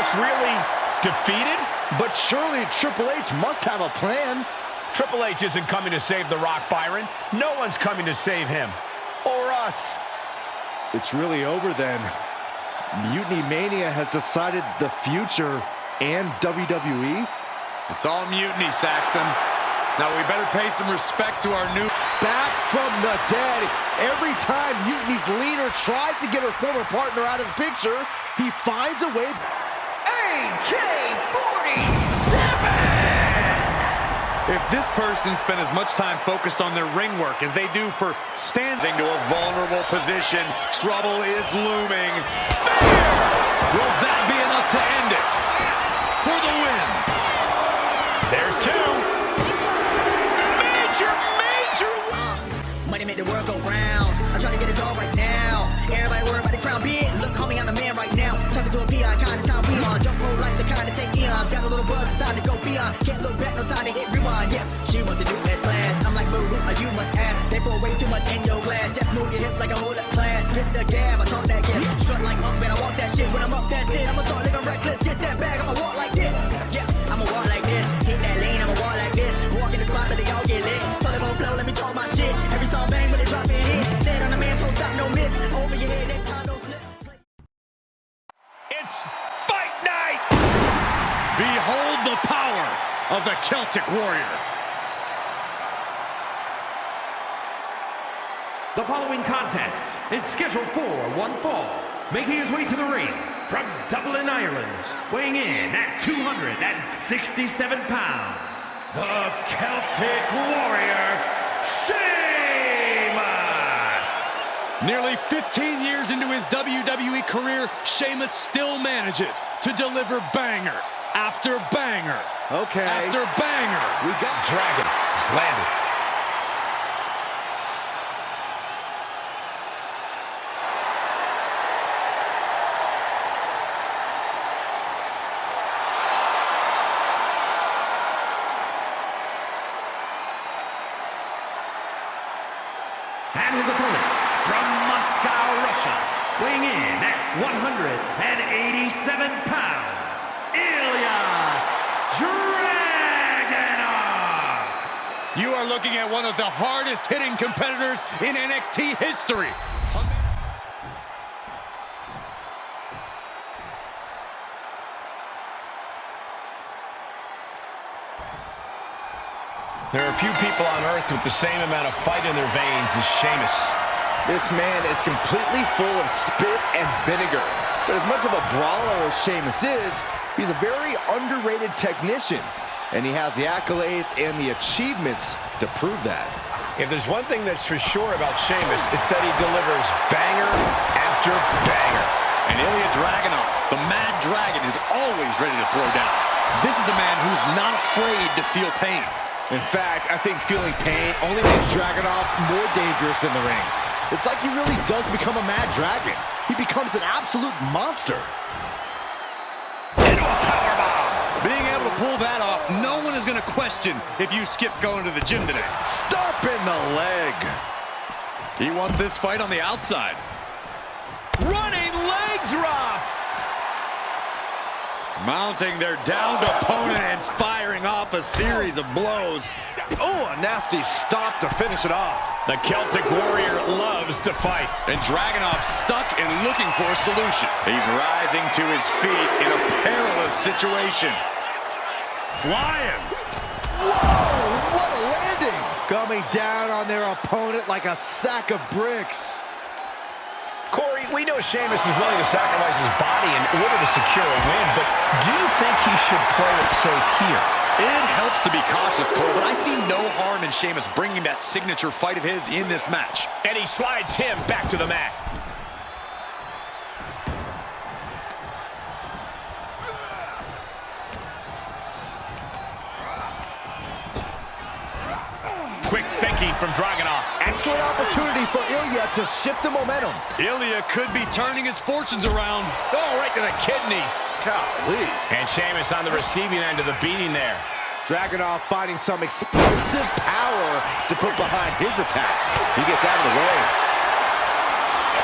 Sheamus really defeated? But surely Triple H must have a plan. Triple H isn't coming to save The Rock, Byron. No one's coming to save him. Or us. It's really over then. Mutiny Mania has decided the future and WWE. It's all mutiny, Saxton. Now we better pay some respect to our new... Back from the dead. Every time Mutiny's leader tries to get her former partner out of the picture, he finds a way... If this person spent as much time focused on their ring work as they do for standing to a vulnerable position, trouble is looming. Will that be enough to end it? For the win. There's two. Major. Money make the world go round. I'm trying to get it all right now. Everybody worry about the crown being. Look, homie, I'm the man right now. Talking to a PI, kind of time we on. Jump roll like the kind of take eons. Got a little buzz, it's time to go beyond. Can't look back, no time to hit rewind. Yeah, she wants to do best class. I'm like, boo, you must ask. They pour way too much in your glass. Just move your hips like a whole up class. Hit the gab, I talk that gap. Strut like up, man, I walk that shit. When I'm up, that's it. I'ma start living reckless. Get that bag, I'ma walk like this. Yeah, I'ma walk like this. Hit that lane, I'ma walk like this. Walk in the spot, but they all get lit. So they won't flow, let me talk my shit. Every song bang, but they drop in hit. Stand on the man, post stop, no miss. Over your head, next time, don't slip. It's fight night. Behold the power of the Celtic Warrior. The following contest is scheduled for one fall. Making his way to the ring from Dublin, Ireland, weighing in at 267 pounds, the Celtic Warrior, Sheamus! Nearly 15 years into his WWE career, Sheamus still manages to deliver banger after banger. Okay. After banger. We got Dragon. He's landed. And his opponent from Moscow, Russia, weighing in at 187 pounds, Ilya Dragunov! You are looking at one of the hardest hitting competitors in NXT history. There are a few people on earth with the same amount of fight in their veins as Sheamus. This man is completely full of spit and vinegar. But as much of a brawler as Sheamus is, he's a very underrated technician. And he has the accolades and the achievements to prove that. If there's one thing that's for sure about Sheamus, it's that he delivers banger after banger. And Ilya Dragunov, the Mad Dragon, is always ready to throw down. This is a man who's not afraid to feel pain. In fact, I think feeling pain only makes Dragunov more dangerous in the ring. It's like he really does become a mad dragon. He becomes an absolute monster. Into a powerbomb. Being able to pull that off, no one is going to question if you skip going to the gym today. Stomp in the leg. He wants this fight on the outside. Running leg drop. Mounting their downed opponent and firing off a series of blows. Oh, a nasty stop to finish it off. The Celtic Warrior loves to fight. And Dragunov stuck and looking for a solution. He's rising to his feet in a perilous situation. Flying. Whoa, what a landing. Coming down on their opponent like a sack of bricks. Corey, we know Sheamus is willing to sacrifice his body in order to secure a win, but do you think he should play it safe here? It helps to be cautious, Cole, but I see no harm in Sheamus bringing that signature fight of his in this match. And he slides him back to the mat. Quick thinking from Dragunov. Excellent opportunity for Ilya to shift the momentum. Ilya could be turning his fortunes around. Oh, right to the kidneys. Golly. And Sheamus on the receiving end of the beating there. Dragunov finding some explosive power to put behind his attacks. He gets out of the way.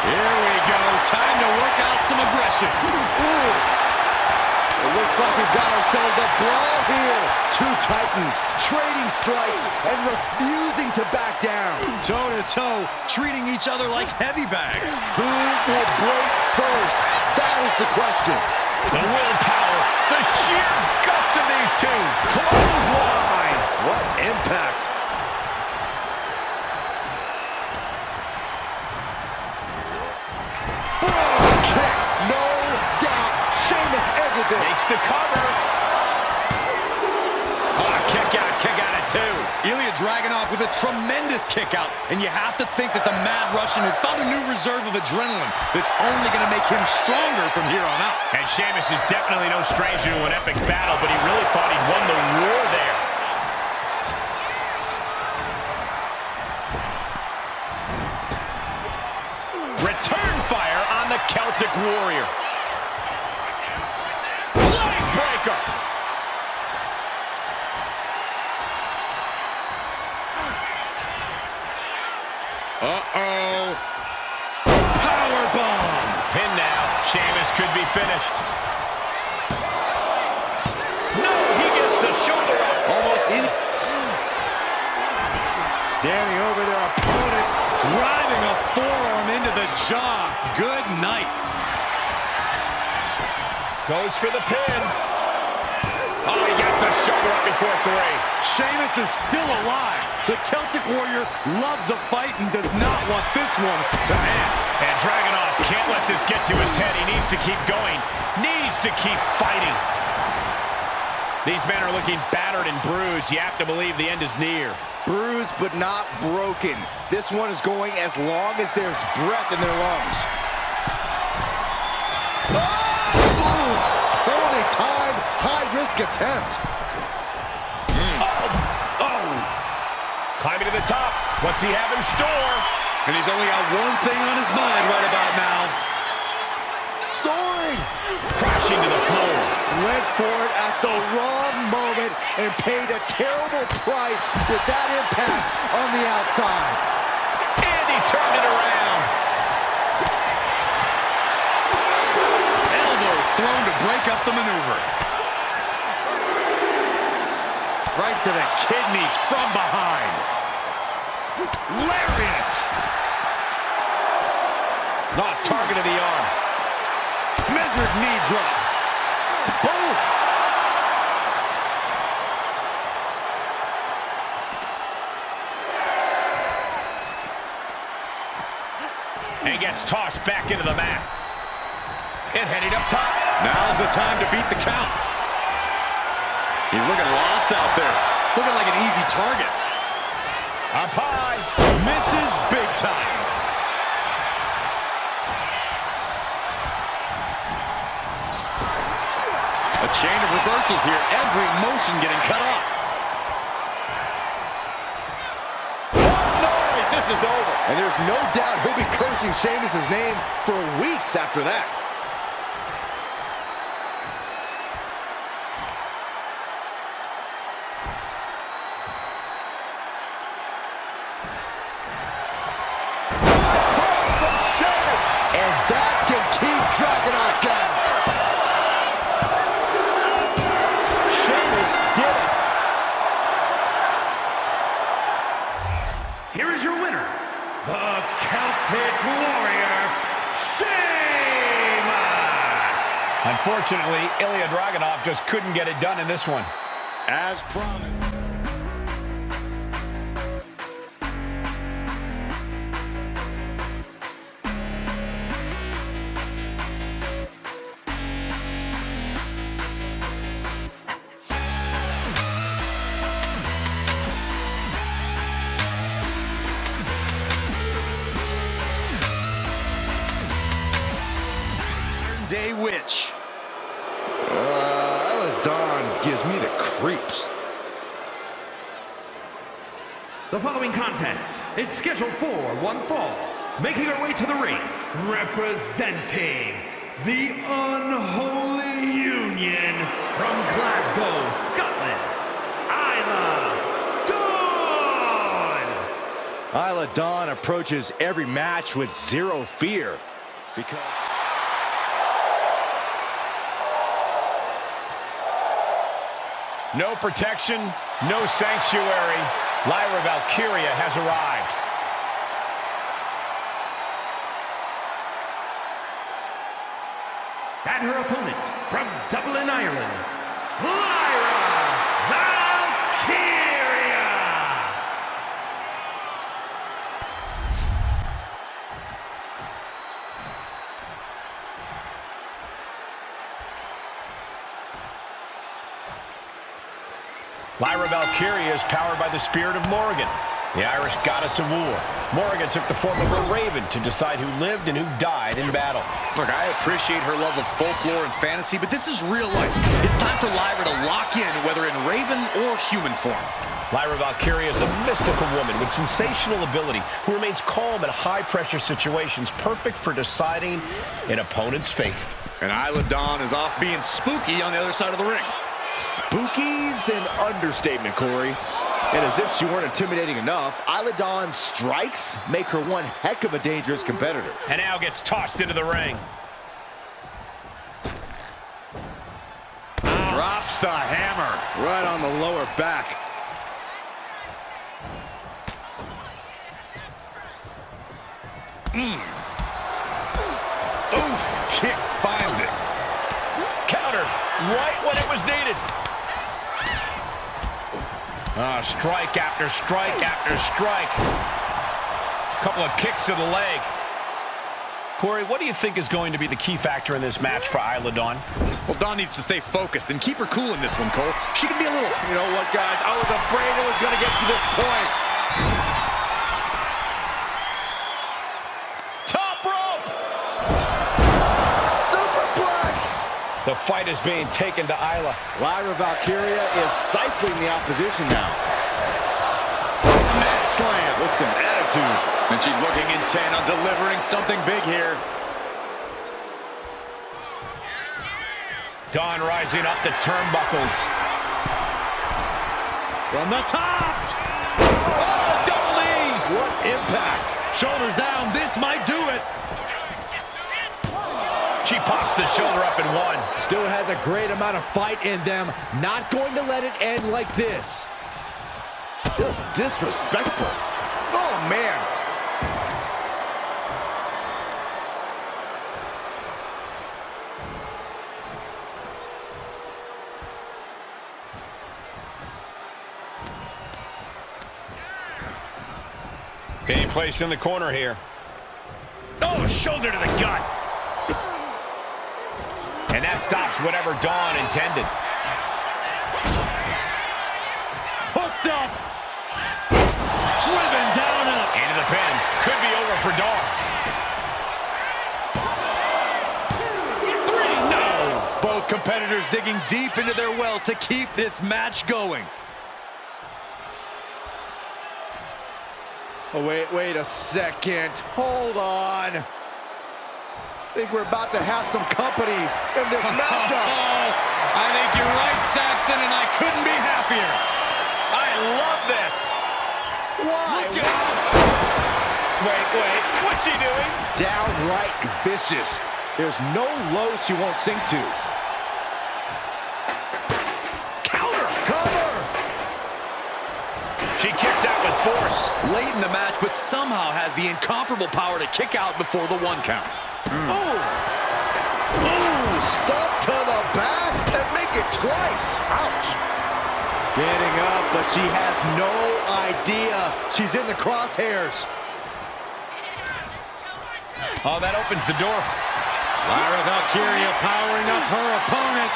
Here we go. Time to work out some aggression. Ooh. Looks like we've got ourselves a brawl here. Two titans trading strikes and refusing to back down. Toe-to-toe, treating each other like heavy bags. Who will break first? That is the question. The willpower, the sheer guts of these two. Clothesline. What impact. Kick, no doubt. Sheamus everything. Makes the cover. Oh, kick out at two. Ilya Dragunov with a tremendous kick out, and you have to think that the Mad Russian has found a new reserve of adrenaline that's only going to make him stronger from here on out. And Sheamus is definitely no stranger to an epic battle, but he really thought he'd won the war there. Return fire on the Celtic Warrior. Leg breaker. Uh-oh. Powerbomb. Pin now. Sheamus could be finished. No, he gets the shoulder up. Almost in. Standing over their opponent. Driving a forearm into the jaw. Good night. Goes for the pin. Oh, he gets the shoulder up before three. Sheamus is still alive. The Celtic Warrior loves a fight and does not want this one to end. And Dragunov can't let this get to his head. He needs to keep going. Needs to keep fighting. These men are looking battered and bruised. You have to believe the end is near. Bruised but not broken. This one is going as long as there's breath in their lungs. Oh! Poorly timed, high-risk attempt. Climbing to the top. What's he have in store? And he's only got one thing on his mind right about now. Soaring. Crashing to the floor. Went for it at the wrong moment and paid a terrible price with that impact on the outside. And he turned it around. Elbow thrown to break up the maneuver. Right to the kidneys from behind. Lariat! Not target of the arm. Measured knee drop. Boom! And gets tossed back into the mat. And heading up top. Now's the time to beat the count. He's looking lost out there. Looking like an easy target. Up high. Misses big time. A chain of reversals here. Every motion getting cut off. What noise? This is over. And there's no doubt he'll be cursing Sheamus' name for weeks after that. And that can keep Dragunov down. Sheamus did it. Here is your winner, the Celtic Warrior, Sheamus! Unfortunately, Ilya Dragunov just couldn't get it done in this one. As promised. Day Witch. Dawn gives me the creeps. The following contest is scheduled for one fall. Making her way to the ring, representing the Unholy Union from Glasgow, Scotland, Isla Dawn. Isla Dawn approaches every match with zero fear No protection, no sanctuary. Lyra Valkyria has arrived. And her opponent from Dublin, Ireland, Lyra Valkyria! Lyra Valkyria is powered by the spirit of Morrigan, the Irish goddess of war. Morrigan took the form of a raven to decide who lived and who died in battle. Look, I appreciate her love of folklore and fantasy, but this is real life. It's time for Lyra to lock in, whether in raven or human form. Lyra Valkyria is a mystical woman with sensational ability who remains calm in high-pressure situations, perfect for deciding an opponent's fate. And Isla Dawn is off being spooky on the other side of the ring. Spooky's an understatement, Corey. And as if she weren't intimidating enough, Isla Dawn's strikes make her one heck of a dangerous competitor. And now gets tossed into the ring. Drops the hammer. Right on the lower back. Oof, kick finds it. Countered right when it was needed. Strike after strike after strike. Couple of kicks to the leg. Corey, what do you think is going to be the key factor in this match for Isla Dawn? Well, Dawn needs to stay focused and keep her cool in this one, Cole. She can be a little... You know what, guys? I was afraid it was going to get to this point. Top rope! Superplex! The fight is being taken to Isla. Lyra Valkyria is stifling the opposition now. Mat slam with some attitude. And she's looking intent on delivering something big here. Dawn rising up the turnbuckles. From the top! Oh, double knees! What impact! Shoulders down, this might do it! She pops the shoulder up in one. Still has a great amount of fight in them. Not going to let it end like this. Just disrespectful. Oh, man. Being placed in the corner here. Oh, shoulder to the gut. And that stops whatever Dawn intended. Hooked up! Driven down up! Into the pin. Could be over for Dawn. 3, no! Both competitors digging deep into their well to keep this match going. Oh, wait a second. Hold on. I think we're about to have some company in this matchup. I think you're right, Saxton, and I couldn't be happier. I love this. Why? Look out. Wait. What's she doing? Downright vicious. There's no low she won't sink to. Cover! She kicks out with force. Late in the match, but somehow has the incomparable power to kick out before the 1 count. Ooh, stop to the back and make it twice. Ouch. Getting up, but she has no idea she's in the crosshairs. Oh, that opens the door. Lyra Valkyria powering up her opponent.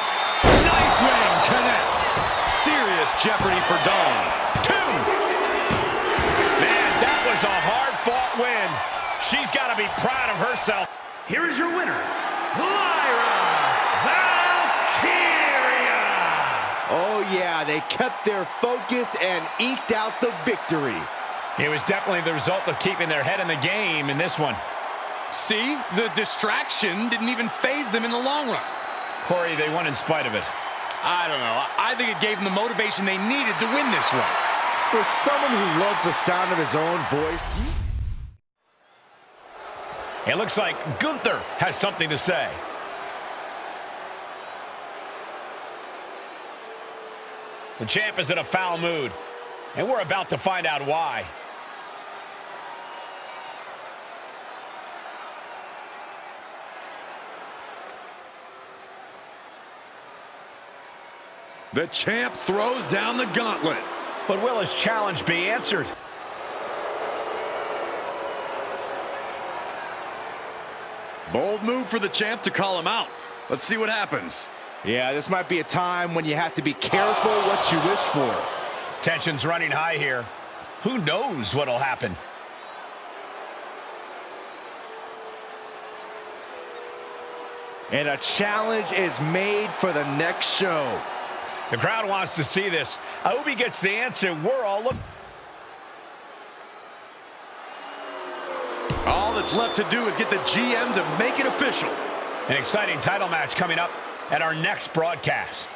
Nightwing connects. Serious jeopardy for Dawn. 2. Man, that was a hard-fought win. She's got to be proud of herself. Here is your winner, Lyra Valkyria! Oh, yeah, they kept their focus and eked out the victory. It was definitely the result of keeping their head in the game in this one. See, the distraction didn't even faze them in the long run. Corey, they won in spite of it. I don't know. I think it gave them the motivation they needed to win this one. For someone who loves the sound of his own voice, It looks like Gunther has something to say. The champ is in a foul mood, and we're about to find out why. The champ throws down the gauntlet. But will his challenge be answered? Bold move for the champ to call him out. Let's see what happens. Yeah, this might be a time when you have to be careful what you wish for. Tension's running high here. Who knows what'll happen? And a challenge is made for the next show. The crowd wants to see this. I hope he gets the answer. We're all looking. All that's left to do is get the GM to make it official. An exciting title match coming up at our next broadcast.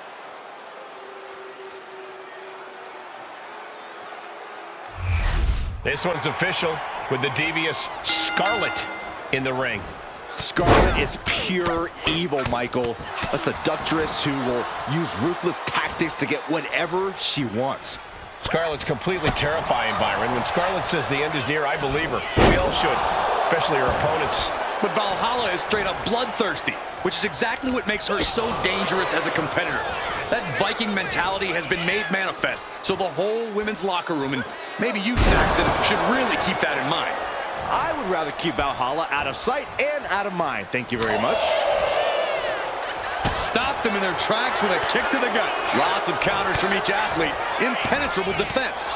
This one's official with the devious Scarlett in the ring. Scarlett is pure evil, Michael. A seductress who will use ruthless tactics to get whatever she wants. Scarlett's completely terrifying, Byron. When Scarlett says the end is near, I believe her. We all should, especially her opponents. But Valhalla is straight up bloodthirsty, which is exactly what makes her so dangerous as a competitor. That Viking mentality has been made manifest, so the whole women's locker room, and maybe you, Saxton, should really keep that in mind. I would rather keep Valhalla out of sight and out of mind. Thank you very much. Stopped them in their tracks with a kick to the gut. Lots of counters from each athlete. Impenetrable defense.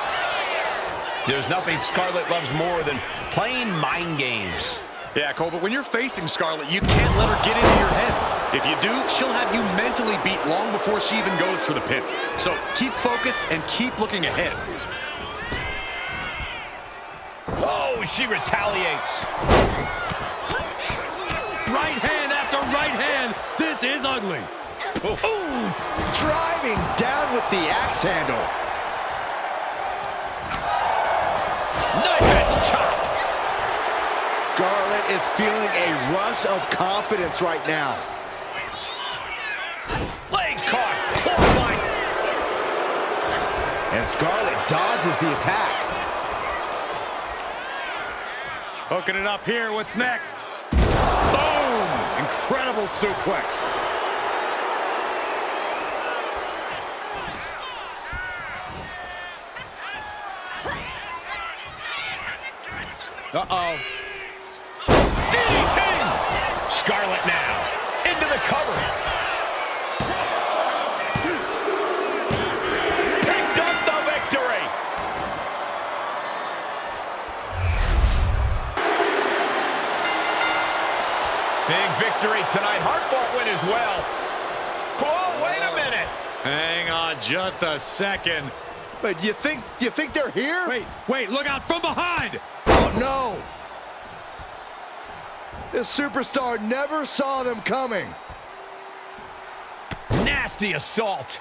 There's nothing Scarlett loves more than playing mind games. Yeah, Cole, but when you're facing Scarlett, you can't let her get into your head. If you do, she'll have you mentally beat long before she even goes for the pin. So keep focused and keep looking ahead. Oh, she retaliates. Right hand after right hand. This is ugly. Ooh, driving down with the axe handle. Knife edge chop. Scarlett is feeling a rush of confidence right now. Legs caught. Clothesline. And Scarlett dodges the attack. Hooking it up here. What's next? Boom! Incredible suplex. Uh-oh. DDT! Scarlett now. Into the cover. Picked up the victory. Big victory tonight. Hard-fought win as well. Oh, wait a minute. Hang on just a second. Wait, do you think they're here? Wait, look out from behind! Oh, no. This superstar never saw them coming. Nasty assault.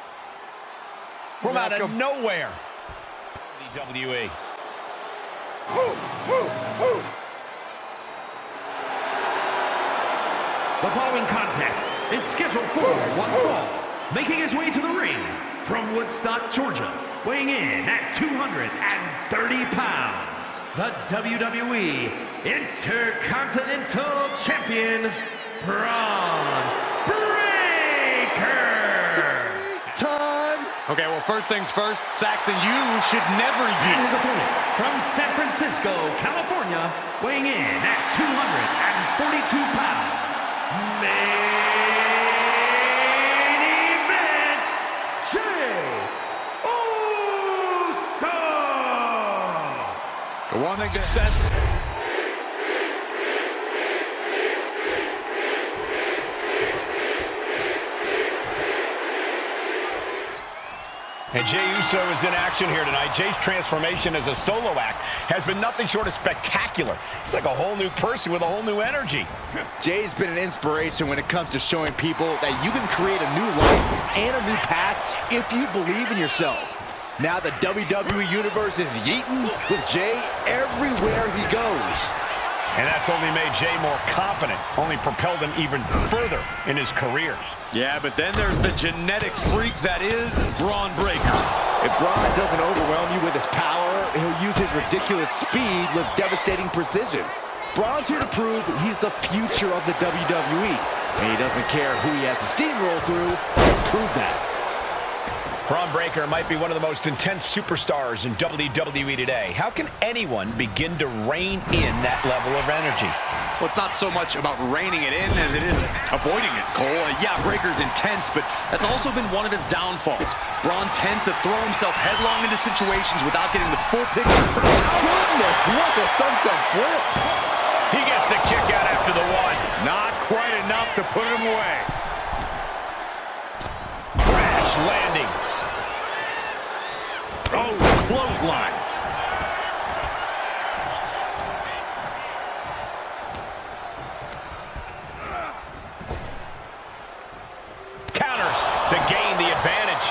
From out of nowhere. WWE. The following contest is scheduled for one fall. Making his way to the ring from Woodstock, Georgia, weighing in at 230 pounds, the WWE Intercontinental Champion, Braun Breaker. Time. Okay, well, first things first, Saxton, you should never And his use. opponent from San Francisco, California, weighing in at 242 pounds, main event, Jey Uso. The one thing success. And Jey Uso is in action here tonight. Jey's transformation as a solo act has been nothing short of spectacular. He's like a whole new person with a whole new energy. Jey's been an inspiration when it comes to showing people that you can create a new life and a new path if you believe in yourself. Now the WWE Universe is yeeting with Jey everywhere he goes. And that's only made Jay more confident, only propelled him even further in his career. Yeah, but then there's the genetic freak that is Braun Breaker. If Braun doesn't overwhelm you with his power, he'll use his ridiculous speed with devastating precision. Braun's here to prove he's the future of the WWE. And he doesn't care who he has to steamroll through to prove that. Braun Breaker might be one of the most intense superstars in WWE today. How can anyone begin to rein in that level of energy? Well, it's not so much about reining it in as it is avoiding it, Cole. Yeah, Breaker's intense, but that's also been one of his downfalls. Braun tends to throw himself headlong into situations without getting the full picture first. Goodness, what a sunset flip. He gets the kick out after the one. Not quite enough to put him away. Crash landing. Oh, clothesline. Counters to gain the advantage.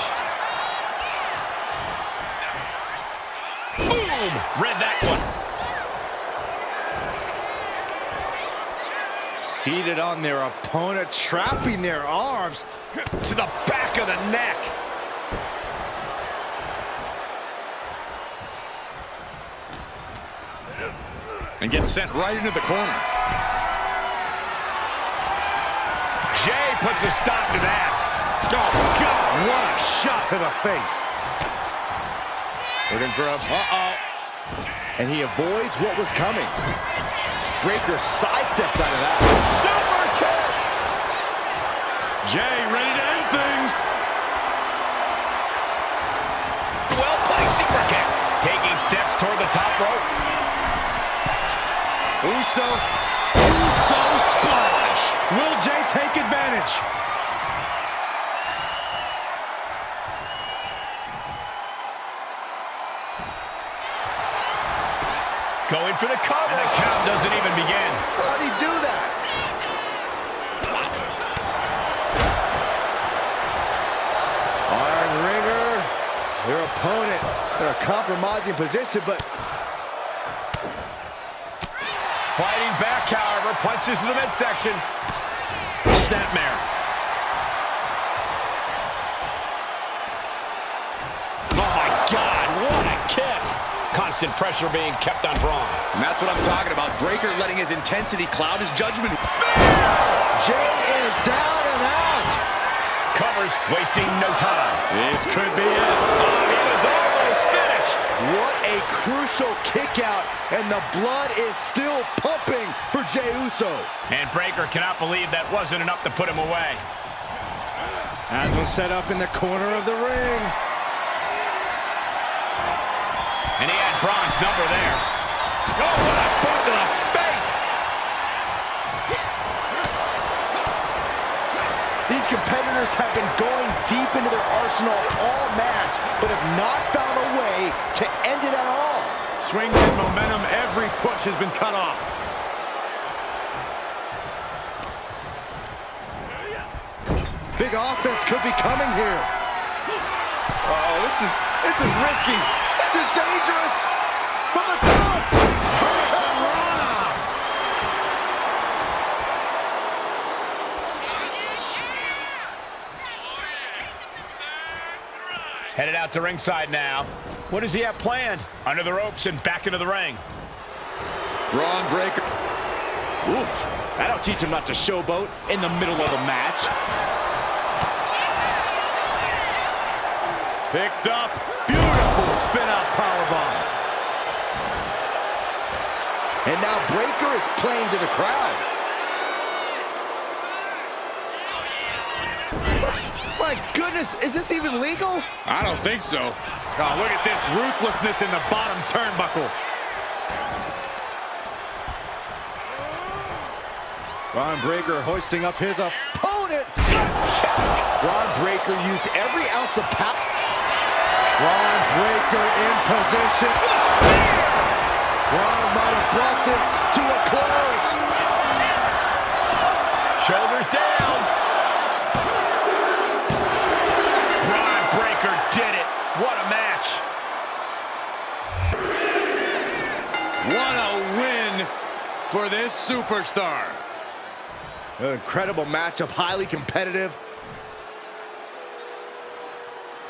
Boom! Read that one. Seated on their opponent, trapping their arms To the back of the neck. And gets sent right into the corner. Jay puts a stop to that. Oh, God, what a shot to the face. looking for a... And he avoids what was coming. Breaker sidesteps out of that. Super kick! Jay ready to end things. Well-placed super kick. Taking steps toward the top rope. Uso splash. Will Jay take advantage? Going for the cover. And the count doesn't even begin. How'd he do that? Iron Ringer, their opponent, in a compromising position, but... Fighting back, however, punches to the midsection. Snapmare. Oh my God, what a kick. Constant pressure being kept on Braun. And that's what I'm talking about. Breaker letting his intensity cloud his judgment. Jay is down and out. Covers, wasting no time. This could be it. Oh, he was almost finished. What a crucial kick out, and the blood is still pumping for Jey Uso. And Breaker cannot believe that wasn't enough to put him away. As was set up in the corner of the ring. And he had Braun's number there. Oh, what a boot to the face! These competitors have been going deep into their arsenal all match, but have not found a way to end it at all. Swings in momentum. Every push has been cut off. Big offense could be coming here. Uh-oh, this is risky. This is dangerous. From the top. Headed out to ringside now. What does he have planned? Under the ropes and back into the ring. Braun Breaker. Oof. That'll teach him not to showboat in the middle of a match. Picked up. Beautiful spin-out powerbomb. And now Breaker is playing to the crowd. My goodness, is this even legal? I don't think so. Oh, look at this ruthlessness in the bottom turnbuckle. Braun Breaker hoisting up his opponent. Braun Breaker used every ounce of power. Braun Breaker in position. Braun might have brought this to a close. Shoulders down. Braun Breaker did it. What a match. What a win for for this superstar. An incredible matchup, highly competitive.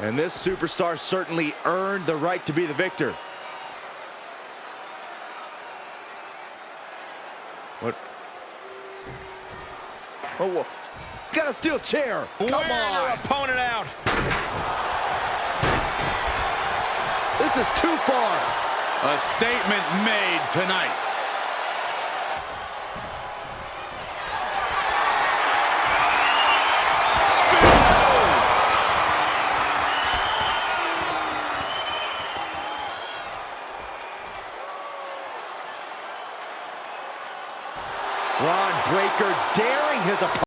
And this superstar certainly earned the right to be the victor. What? Oh, whoa. Got a steel chair. Come Wear on. your opponent out. This is too far. A statement made tonight. Ron Breaker daring his opponent.